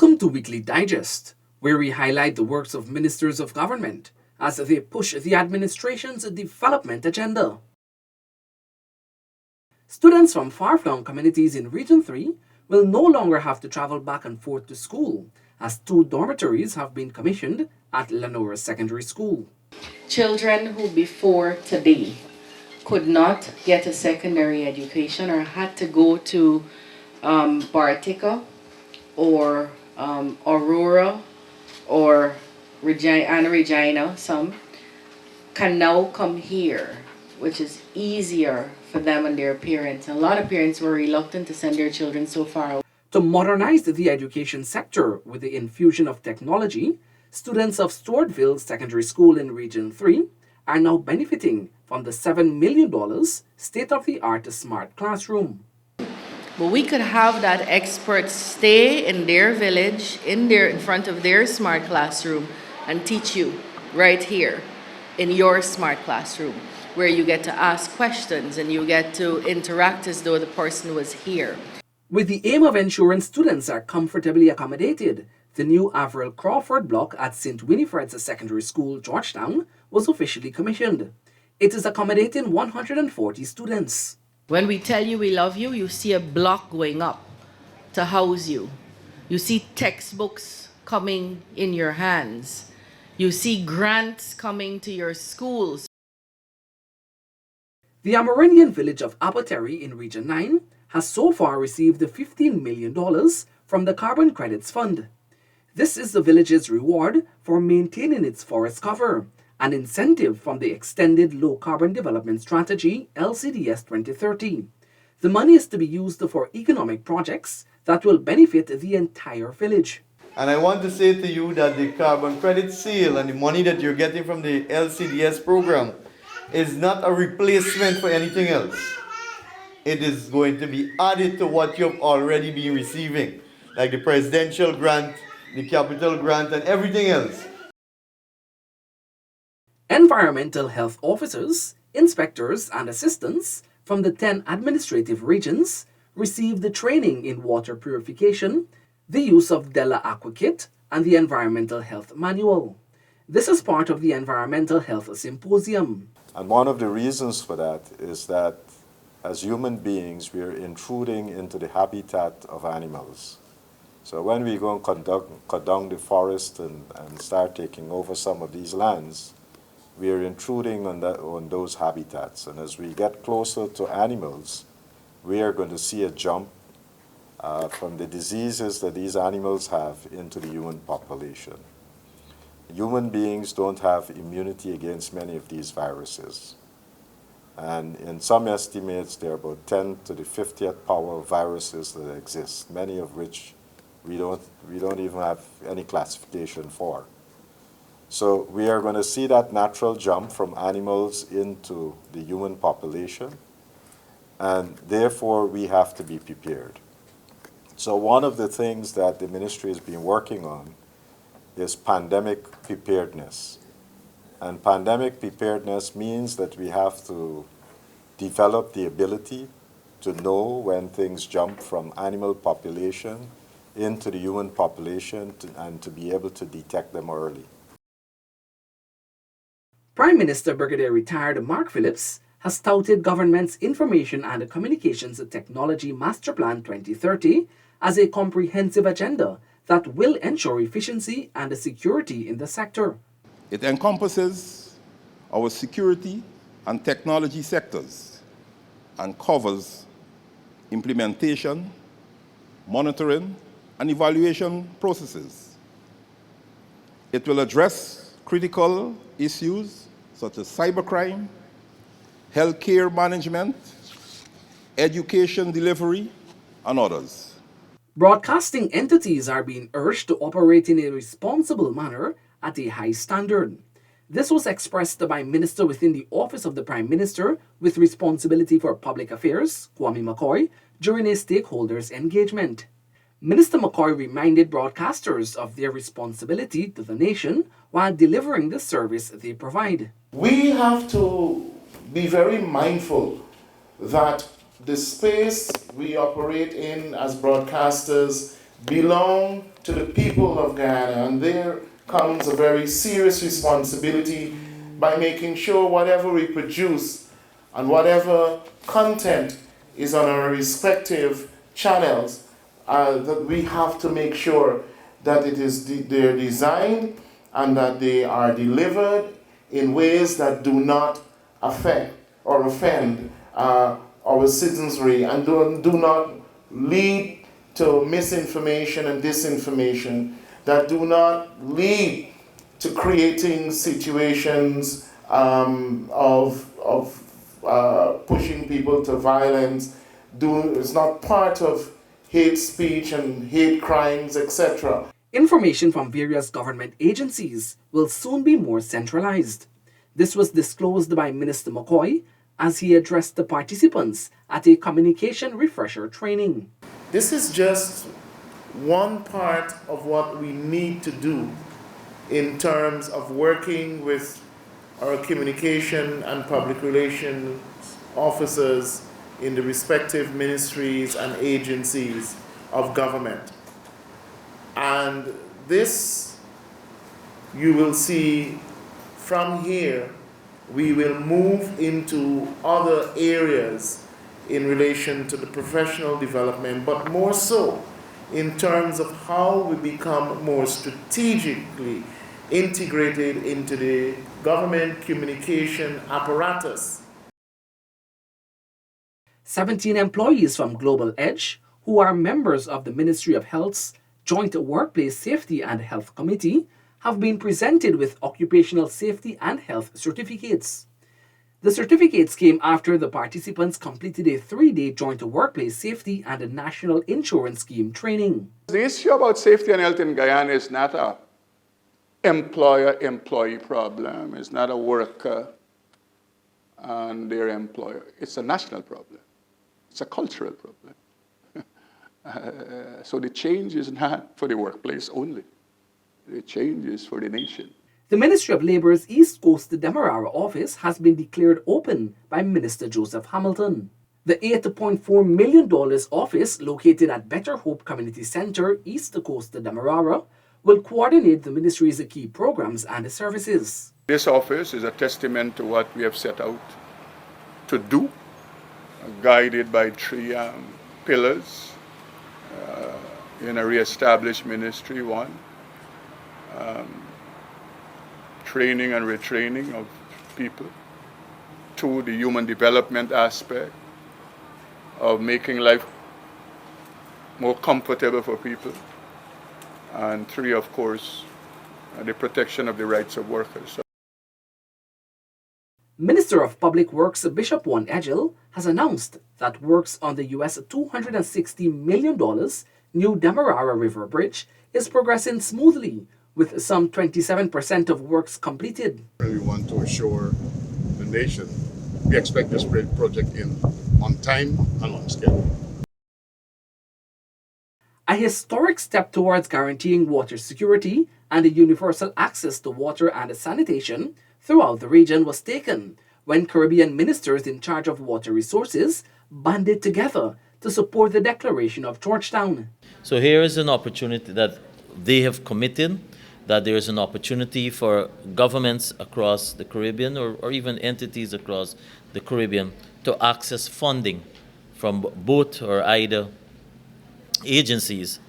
Welcome to Weekly Digest, where we highlight the works of ministers of government as they push the administration's development agenda. Students from far-flung communities in Region 3 will no longer have to travel back and forth to school, as 2 dormitories have been commissioned at Lenora Secondary School. Children who before today could not get a secondary education or had to go to Bartica or Aurora or Regina, some can now come here, which is easier for them and their parents. A lot of parents were reluctant to send their children so far. To modernize the education sector with the infusion of technology, students of Stewartville Secondary School in Region 3 are now benefiting from the $7 million state-of-the-art smart classroom. But we could have that expert stay in their village, in front of their smart classroom, and teach you right here in your smart classroom, where you get to ask questions and you get to interact as though the person was here. With the aim of ensuring students are comfortably accommodated, the new Avril Crawford block at St. Winifred's Secondary School, Georgetown, was officially commissioned. It is accommodating 140 students. When we tell you we love you, you see a block going up to house you. You see textbooks coming in your hands. You see grants coming to your schools. The Amerindian village of Apothecary in Region 9 has so far received $15 million from the Carbon Credits Fund. This is the village's reward for maintaining its forest cover, an incentive from the Extended Low Carbon Development Strategy LCDS 2030. The money is to be used for economic projects that will benefit the entire village. And I want to say to you that the carbon credit sale and the money that you're getting from the LCDS program is not a replacement for anything else. It is going to be added to what you've already been receiving, like the presidential grant, the capital grant, and everything else. Environmental health officers, inspectors, and assistants from the 10 administrative regions received the training in water purification, the use of Della Aqua Kit, and the Environmental Health Manual. This is part of the Environmental Health Symposium. And one of the reasons for that is that as human beings, we are intruding into the habitat of animals. So when we go and cut down the forest and start taking over some of these lands, we are intruding on those habitats. And as we get closer to animals, we are going to see a jump from the diseases that these animals have into the human population. Human beings don't have immunity against many of these viruses. And in some estimates, there are about 10 to the 50th power viruses that exist, many of which we don't even have any classification for. So we are going to see that natural jump from animals into the human population, and therefore we have to be prepared. So one of the things that the ministry has been working on is pandemic preparedness. And pandemic preparedness means that we have to develop the ability to know when things jump from animal population into the human population and to be able to detect them early. Prime Minister Brigadier Retired Mark Phillips has touted government's Information and Communications Technology Master Plan 2030 as a comprehensive agenda that will ensure efficiency and security in the sector. It encompasses our security and technology sectors and covers implementation, monitoring, and evaluation processes. It will address critical issues such as cybercrime, healthcare management, education delivery, and others. Broadcasting entities are being urged to operate in a responsible manner at a high standard. This was expressed by Minister within the Office of the Prime Minister with responsibility for public affairs, Kwame McCoy, during a stakeholders engagement. Minister McCoy reminded broadcasters of their responsibility to the nation while delivering the service they provide. We have to be very mindful that the space we operate in as broadcasters belong to the people of Guyana, and there comes a very serious responsibility by making sure whatever we produce and whatever content is on our respective channels, that we have to make sure that they're designed and that they are delivered in ways that do not affect or offend our citizenry and do not lead to misinformation and disinformation, that do not lead to creating situations of pushing people to violence. It's not part of hate speech and hate crimes, etc. Information from various government agencies will soon be more centralized. This was disclosed by Minister McCoy as he addressed the participants at a communication refresher training. This is just one part of what we need to do in terms of working with our communication and public relations officers in the respective ministries and agencies of government. And this, you will see from here, we will move into other areas in relation to the professional development, but more so in terms of how we become more strategically integrated into the government communication apparatus. 17 employees from Global Edge, who are members of the Ministry of Health's Joint Workplace Safety and Health Committee, have been presented with occupational safety and health certificates. The certificates came after the participants completed a 3-day joint workplace safety and a national insurance scheme training. The issue about safety and health in Guyana is not a employer-employee problem. It's not a worker and their employer. It's a national problem. It's a cultural problem. So the change is not for the workplace only. The change is for the nation. The Ministry of Labour's East Coast Demerara office has been declared open by Minister Joseph Hamilton. The $8.4 million office, located at Better Hope Community Centre, East Coast Demerara, will coordinate the ministry's key programs and services. This office is a testament to what we have set out to do, guided by 3 pillars in a re-established ministry. 1, training and retraining of people. 2, the human development aspect of making life more comfortable for people. And 3, of course, the protection of the rights of workers. Minister of Public Works Bishop Juan Edgell has announced that works on the US $260 million new Demerara River Bridge is progressing smoothly, with some 27% of works completed. We want to assure the nation we expect this project in on time and on schedule. A historic step towards guaranteeing water security and universal access to water and sanitation throughout the region was taken when Caribbean ministers in charge of water resources banded together to support the declaration of Georgetown. So here is an opportunity that they have committed, that there is an opportunity for governments across the Caribbean or even entities across the Caribbean to access funding from both or either agencies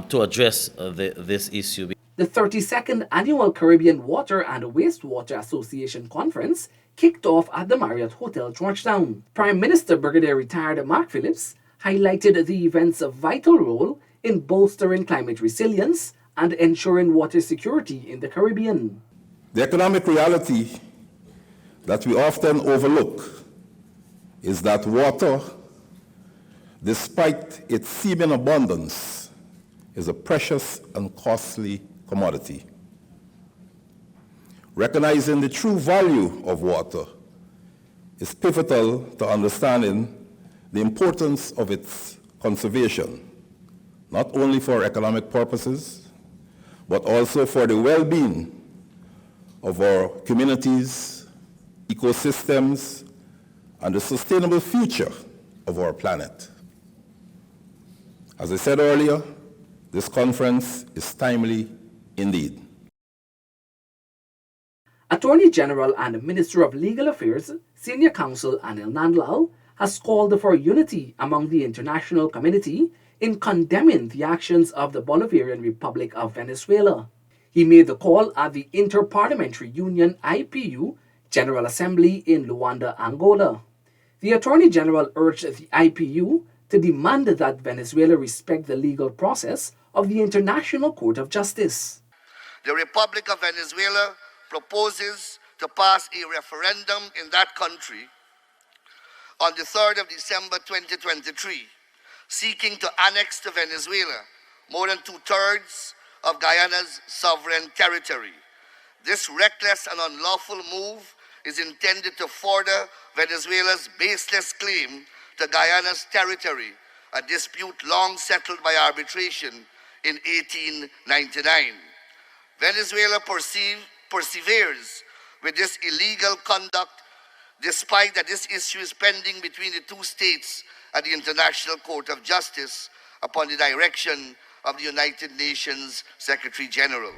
to address this issue. The 32nd Annual Caribbean Water and Wastewater Association Conference kicked off at the Marriott Hotel, Georgetown. Prime Minister Brigadier Retired Mark Phillips highlighted the event's vital role in bolstering climate resilience and ensuring water security in the Caribbean. The economic reality that we often overlook is that water, despite its seeming abundance, is a precious and costly commodity. Recognizing the true value of water is pivotal to understanding the importance of its conservation, not only for economic purposes, but also for the well-being of our communities, ecosystems, and the sustainable future of our planet. As I said earlier, This conference is timely indeed. Attorney General and Minister of Legal Affairs, Senior Counsel Anil Nandlal, has called for unity among the international community in condemning the actions of the Bolivarian Republic of Venezuela. He made the call at the Interparliamentary Union IPU General Assembly in Luanda, Angola. The Attorney General urged the IPU to demand that Venezuela respect the legal process of the International Court of Justice. The Republic of Venezuela proposes to pass a referendum in that country on the 3rd of December 2023, seeking to annex to Venezuela more than 2/3 of Guyana's sovereign territory. This reckless and unlawful move is intended to further Venezuela's baseless claim to Guyana's territory, a dispute long settled by arbitration in 1899. Venezuela perseveres with this illegal conduct despite that this issue is pending between the two states at the International Court of Justice upon the direction of the United Nations Secretary General.